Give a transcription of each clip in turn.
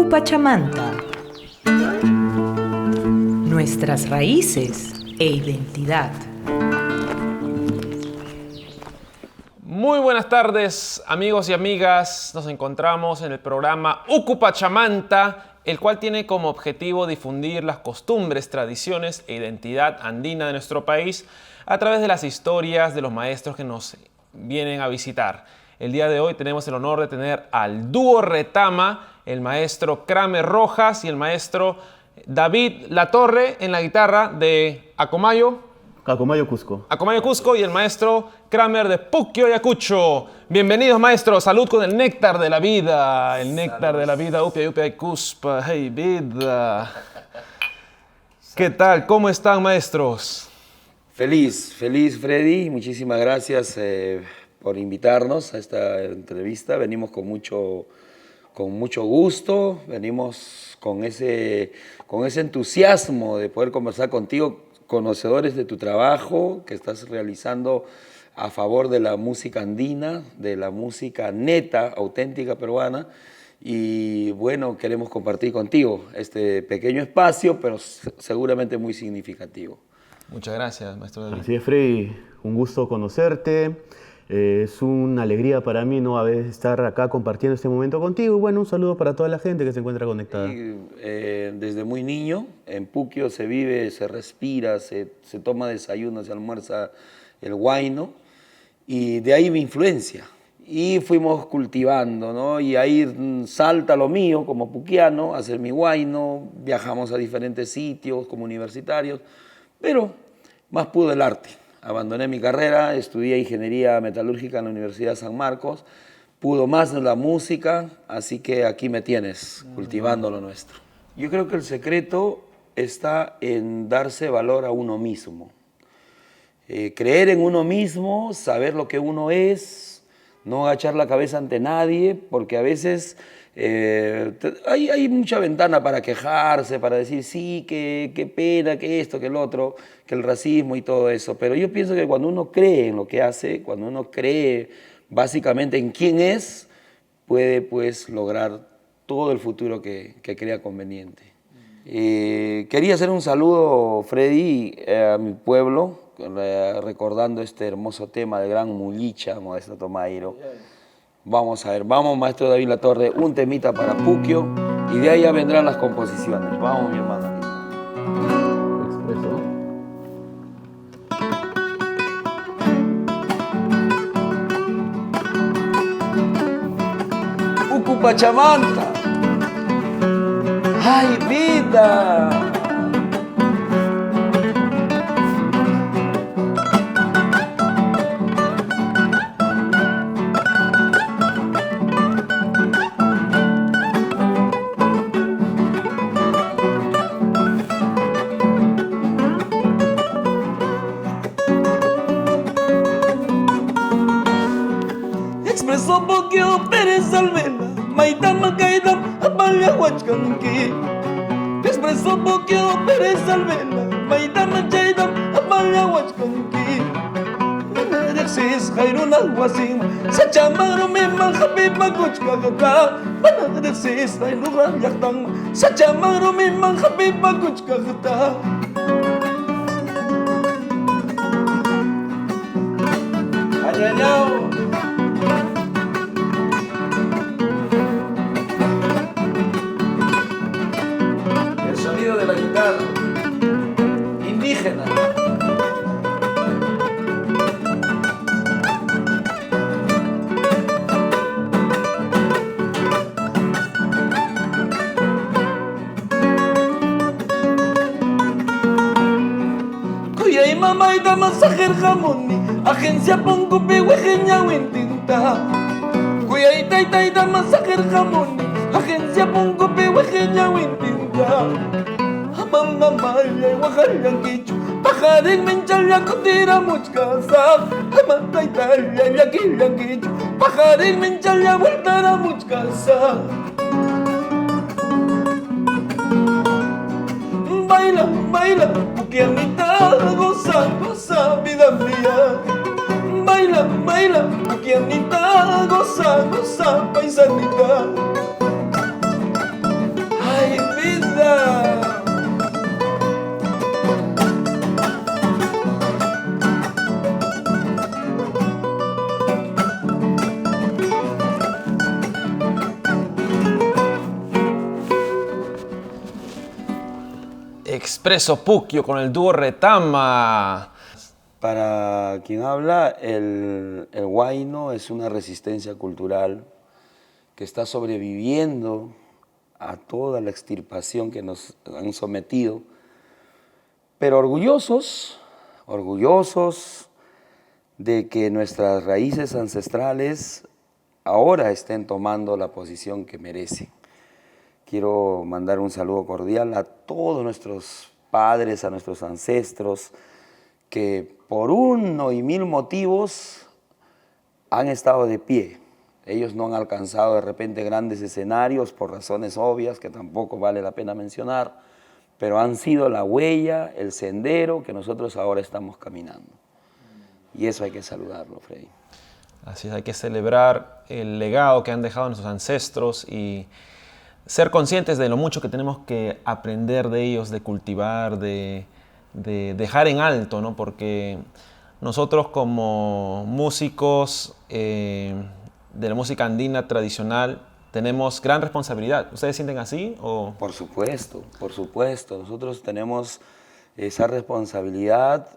Pachamanta. Nuestras raíces e identidad. Muy buenas tardes, amigos y amigas. Nos encontramos en el programa Pachamanta, el cual tiene como objetivo difundir las costumbres, tradiciones e identidad andina de nuestro país a través de las historias de los maestros que nos vienen a visitar. El día de hoy tenemos el honor de tener al dúo Retama, el maestro Kramer Rojas y el maestro David Latorre en la guitarra de Acomayo Cusco y el maestro Kramer de Puquio Ayacucho. Bienvenidos, maestros. Salud con el néctar de la vida. El néctar de la vida. Upia, upia, cuspa, hey, vida. ¿Qué tal? ¿Cómo están, maestros? Feliz, Freddy. Muchísimas gracias por invitarnos a esta entrevista. Venimos con mucho gusto, venimos con ese entusiasmo de poder conversar contigo, conocedores de tu trabajo que estás realizando a favor de la música andina, de la música neta, auténtica peruana. Y bueno, queremos compartir contigo este pequeño espacio, pero seguramente muy significativo. Muchas gracias, maestro David. Así es, Freddy, un gusto conocerte. Es una alegría para mí, ¿no?, a veces estar acá compartiendo este momento contigo. Y bueno, un saludo para toda la gente que se encuentra conectada. Desde muy niño, en Puquio se vive, se respira, se toma desayuno, se almuerza el huayno. Y de ahí mi influencia. Y fuimos cultivando, ¿no? Y ahí salta lo mío como puquiano, hacer mi huayno. Viajamos a diferentes sitios como universitarios. Pero más pudo el arte. Abandoné mi carrera, estudié ingeniería metalúrgica en la Universidad de San Marcos. Pudo más la música, así que aquí me tienes, cultivando lo nuestro. Yo creo que el secreto está en darse valor a uno mismo. Creer en uno mismo, saber lo que uno es, no agachar la cabeza ante nadie, porque a veces hay mucha ventana para quejarse, para decir sí, qué pena, que esto, que el otro, que el racismo y todo eso. Pero yo pienso que cuando uno cree en lo que hace, cuando uno cree básicamente en quién es, puede pues lograr todo el futuro que crea conveniente. Quería hacer un saludo, Freddy, a mi pueblo, recordando este hermoso tema del gran Mullicha, Modesto Tomairo. Vamos a ver, vamos, maestro David Latorre, un temita para Puquio y de ahí ya vendrán las composiciones. Vamos, mi hermano. Expreso. Pachamanta. ¡Ay, vida! Expreso Puquio Pérez Alvela, Maitama Kaidam, Apalya Huachkanki. Expreso Puquio Pérez Alvela, Maitama Chaidam, Apalya Huachkanki. Manadexis Jairuna Huasim, Sachamaro Meman Habiba Kuchkagata. Manadexis Jairuna Yachtang, Sachamaro Meman Habiba Kuchkagata. ¡Añañao! De la guitarra indígena. Cuya y mamá y dama sajer jamoni, agencia pongo pehuejeña wintinta. Cuya y taita y dama sajer jamoni, agencia pongo pehuejeña wintinta. Mamma maya wahalang kichu pajaring menchalya kutira muchkasa Amata italia yakilang kichu pajaring menchalya voltara muchkasa Baila, baila, puquianita, goza, goza, vida mía Baila, baila, puquianita, goza, goza, paisanita Expreso Puquio con el dúo Retama. Para quien habla, el huayno es una resistencia cultural que está sobreviviendo a toda la extirpación que nos han sometido, pero orgullosos de que nuestras raíces ancestrales ahora estén tomando la posición que merecen. Quiero mandar un saludo cordial a todos nuestros padres, a nuestros ancestros, que por uno y mil motivos han estado de pie. Ellos no han alcanzado de repente grandes escenarios por razones obvias que tampoco vale la pena mencionar, pero han sido la huella, el sendero que nosotros ahora estamos caminando. Y eso hay que saludarlo, Freddy. Así es, hay que celebrar el legado que han dejado nuestros ancestros y ser conscientes de lo mucho que tenemos que aprender de ellos, de cultivar, de dejar en alto, ¿no? Porque nosotros como músicos de la música andina tradicional tenemos gran responsabilidad. ¿Ustedes sienten así? O? Por supuesto, por supuesto. Nosotros tenemos esa responsabilidad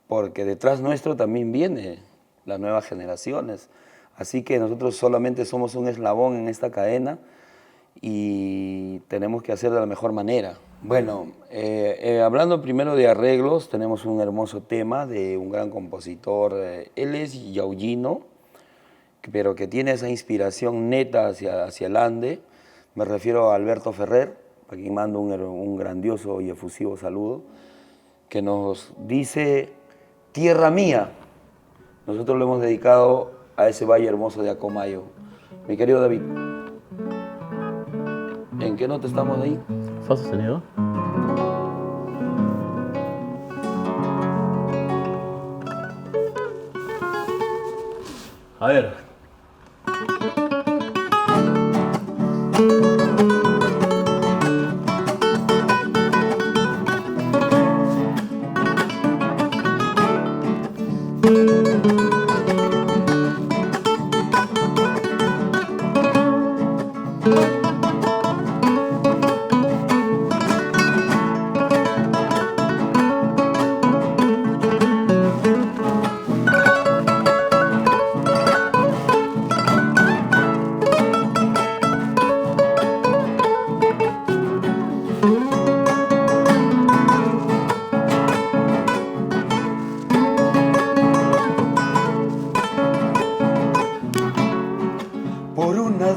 porque detrás nuestro también vienen las nuevas generaciones. Así que nosotros solamente somos un eslabón en esta cadena y tenemos que hacer de la mejor manera. Bueno, hablando primero de arreglos, tenemos un hermoso tema de un gran compositor. Él es yaullino, pero que tiene esa inspiración neta hacia el ande. Me refiero a Alberto Ferrer, a quien mando un grandioso y efusivo saludo, que nos dice: tierra mía. Nosotros lo hemos dedicado a ese valle hermoso de Acomayo. Mi querido David, ¿en qué nota estamos ahí? Fa sostenido. A ver.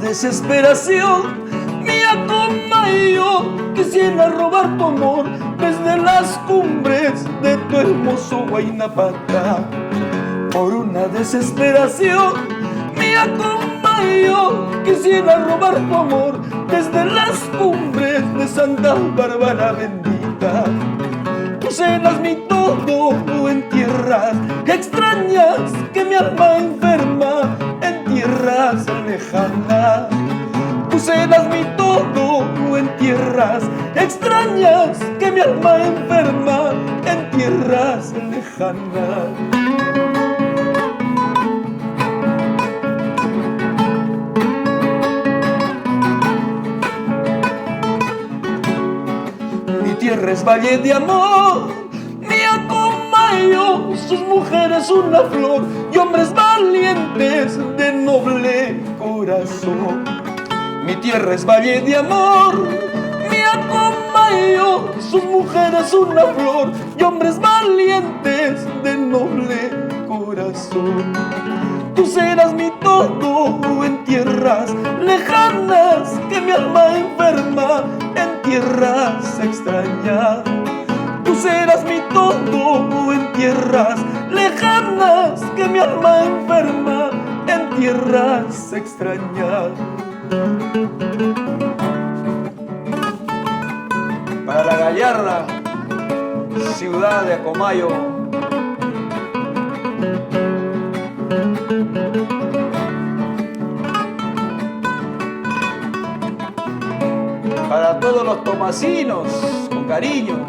Desesperación mía, Acomayo, quisiera robar tu amor desde las cumbres de tu hermoso Huayna-Pacá. Por una desesperación mía, Acomayo, quisiera robar tu amor desde las cumbres de Santa Bárbara bendita. Tú serás mi todo en tierras extrañas que mi alma enferma en tierras lejanas. Tú serás mi todo en tierras extrañas que mi alma enferma en tierras lejanas. Mi tierra es valle de amor, mi Acomayo, sus mujeres una flor y hombres valientes de noble corazón. Mi tierra es valle de amor, mi Acomayo, sus mujeres una flor y hombres valientes de noble corazón. Tú serás mi todo en tierras lejanas que mi alma enferma en tierras extrañas. Tú serás mi todo en tierras lejanas que mi alma enferma en tierras extrañas. Para la gallarda ciudad de Acomayo, para todos los tomasinos, con cariño.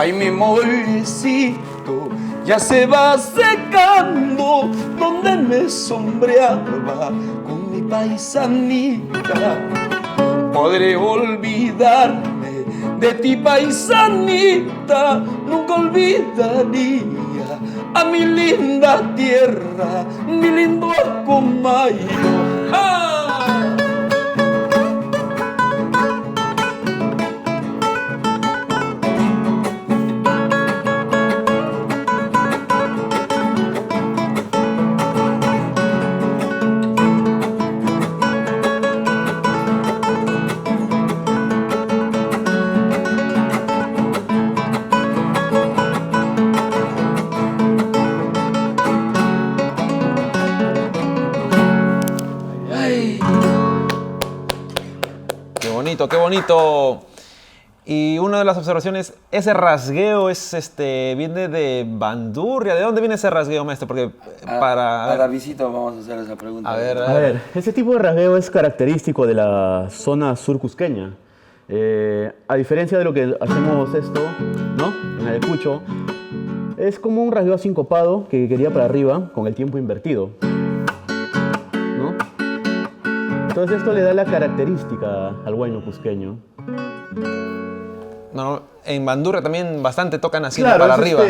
Ay, mi molecito ya se va secando, donde me sombreaba con mi paisanita. Podré olvidarme de ti, paisanita, nunca olvidaría a mi linda tierra, mi lindo Acomayo. ¡Ah! Qué bonito. Y una de las observaciones, ese rasgueo viene de bandurria. ¿De dónde viene ese rasgueo, maestro? Porque A la visita vamos a hacer esa pregunta. A ver, A ver, ese tipo de rasgueo es característico de la zona sur cusqueña. A diferencia de lo que hacemos esto, ¿no? En Ayacucho, es como un rasgueo sincopado que quería para arriba con el tiempo invertido, ¿no? Entonces esto le da la característica al huayno cusqueño. No, en bandurria también bastante tocan así Claro, para es arriba.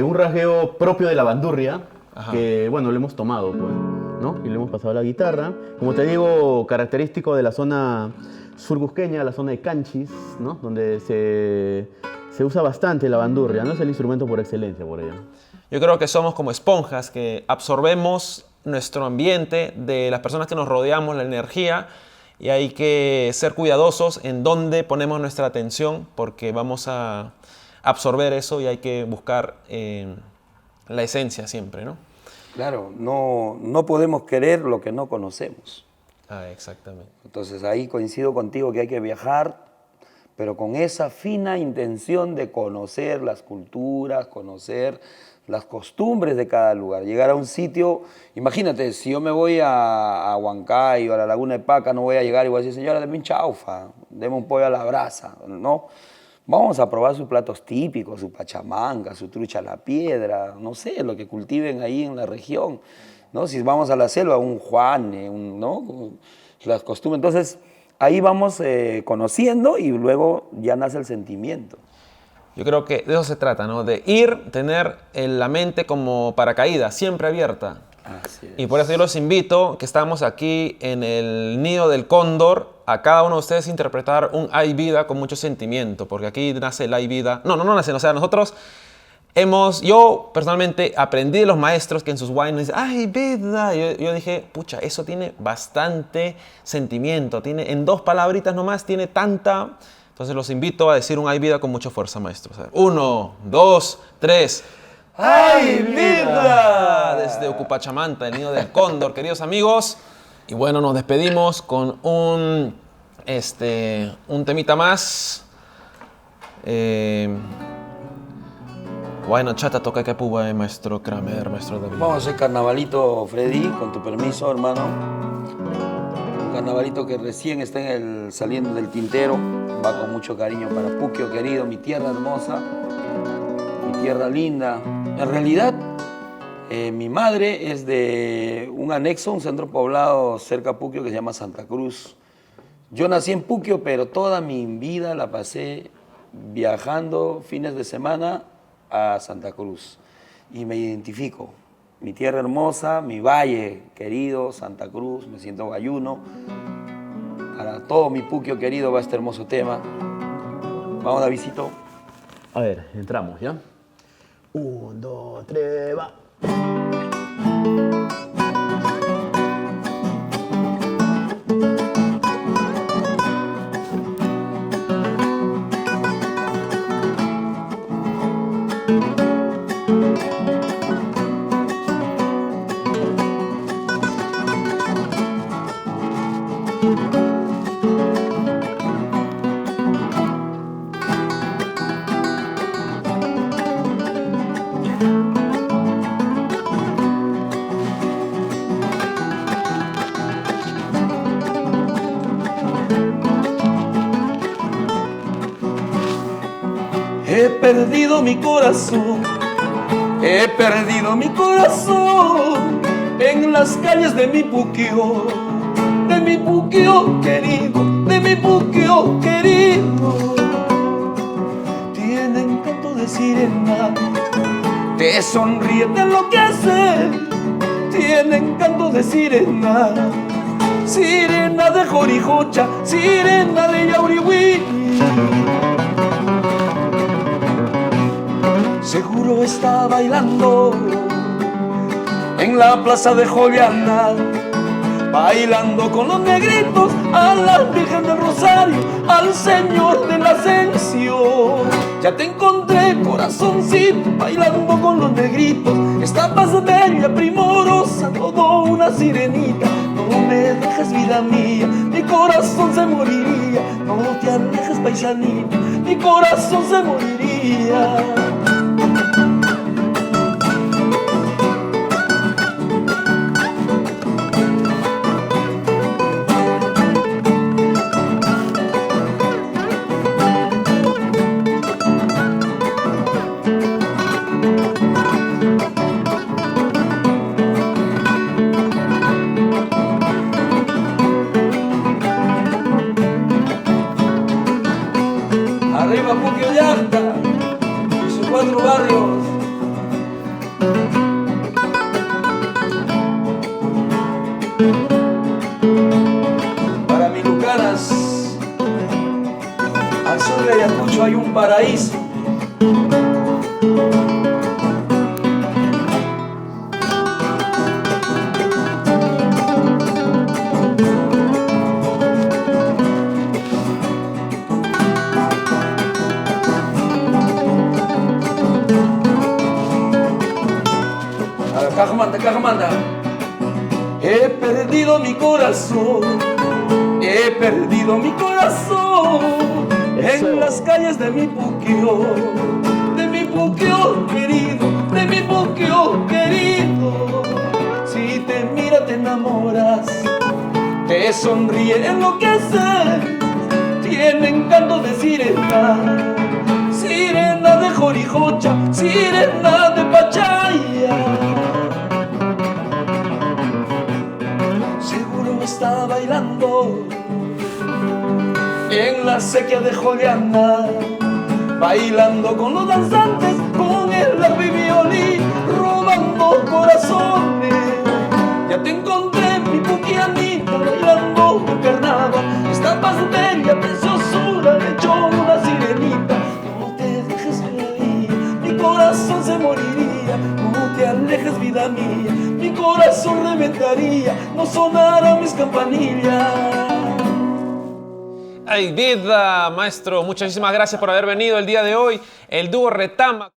un rasgueo propio de la bandurria, Ajá. que bueno, lo hemos tomado, pues, ¿no? Y le hemos pasado a la guitarra. Como te digo, característico de la zona surcusqueña, la zona de Canchis, ¿no? Donde se usa bastante la bandurria, ¿no? Es el instrumento por excelencia por allá. Yo creo que somos como esponjas que absorbemos nuestro ambiente, de las personas que nos rodeamos, la energía, y hay que ser cuidadosos en dónde ponemos nuestra atención porque vamos a absorber eso y hay que buscar la esencia siempre, ¿no? Claro, no podemos querer lo que no conocemos. Ah, exactamente. Entonces ahí coincido contigo que hay que viajar, pero con esa fina intención de conocer las culturas, conocer las costumbres de cada lugar. Llegar a un sitio, imagínate, si yo me voy a Huancayo, a la Laguna de Paca, no voy a llegar y voy a decir, señora, deme un chaufa, deme un pollo a la brasa, ¿no? Vamos a probar sus platos típicos, su pachamanca, su trucha a la piedra, no sé, lo que cultiven ahí en la región, ¿no? Si vamos a la selva, un juane, ¿no? Las costumbres. Entonces, ahí vamos conociendo y luego ya nace el sentimiento. Yo creo que de eso se trata, ¿no? De ir, tener la mente como paracaídas, siempre abierta. Así es. Y por eso yo los invito, que estamos aquí en el Nido del Cóndor, a cada uno de ustedes interpretar un Hay Vida con mucho sentimiento, porque aquí nace el Hay Vida. No nace, o sea, nosotros yo personalmente aprendí de los maestros que en sus guaynos dicen, ¡ay, vida! Yo dije, pucha, eso tiene bastante sentimiento, en 2 palabritas nomás tiene tanta... Entonces los invito a decir un Hay Vida con mucha fuerza, maestros. 1, 2, 3. ¡Ay, vida! Desde Ucupachamanta, el Nido del Cóndor, queridos amigos. Y bueno, nos despedimos con un temita más. Bueno, chata toca que puba, maestro Kramer, maestro David. Vamos a hacer carnavalito, Freddy, con tu permiso, hermano. Un carnavalito que recién está saliendo del tintero. Va con mucho cariño para Puquio, querido, mi tierra hermosa, mi tierra linda. En realidad, mi madre es de un anexo, un centro poblado cerca a Puquio que se llama Santa Cruz. Yo nací en Puquio, pero toda mi vida la pasé viajando fines de semana a Santa Cruz. Y me identifico. Mi tierra hermosa, mi valle querido, Santa Cruz, me siento galluno. Para todo mi Puquio querido va este hermoso tema. Vamos, Davidcito. A ver, entramos, ¿ya? 1, 2, 3, va. He perdido mi corazón, he perdido mi corazón en las calles de mi Puquio querido, de mi Puquio querido. Tiene encanto de sirena, te sonríe, te enloquece. Tiene encanto de sirena, sirena de Jorijocha, sirena de Yaurihuí. Seguro está bailando en la plaza de Joviana, bailando con los negritos a la Virgen del Rosario, al Señor de la Ascensión. Ya te encontré, corazoncito, bailando con los negritos. Esta paz bella, primorosa, todo una sirenita. No me dejes, vida mía, mi corazón se moriría. No te alejes, paisanita, mi corazón se moriría. Arriba Puquio Llanta y sus 4 barrios. Para Milucanas, al sur de Ayacucho hay un paraíso. Cajamanta. He perdido mi corazón, he perdido mi corazón en las calles de mi Puquio querido, de mi Puquio querido. Si te mira te enamoras, te sonríe, enloquece. Tiene encanto de sirena, sirena de Jorijocha, sirena de Pachaya. Está bailando en la sequía de Joviana, bailando con los danzantes, con el arpa y violín, robando corazones. Ya te encontré, mi puquianita, bailando tu carnaval. Esta paz bella, preciosura, me echó una sirenita. No te dejes, vida, mi corazón se moriría. No te alejes, vida mía, mi corazón reventaría, no sonara mis campanillas. Ay, vida, maestro, muchísimas gracias por haber venido el día de hoy. El dúo Retama.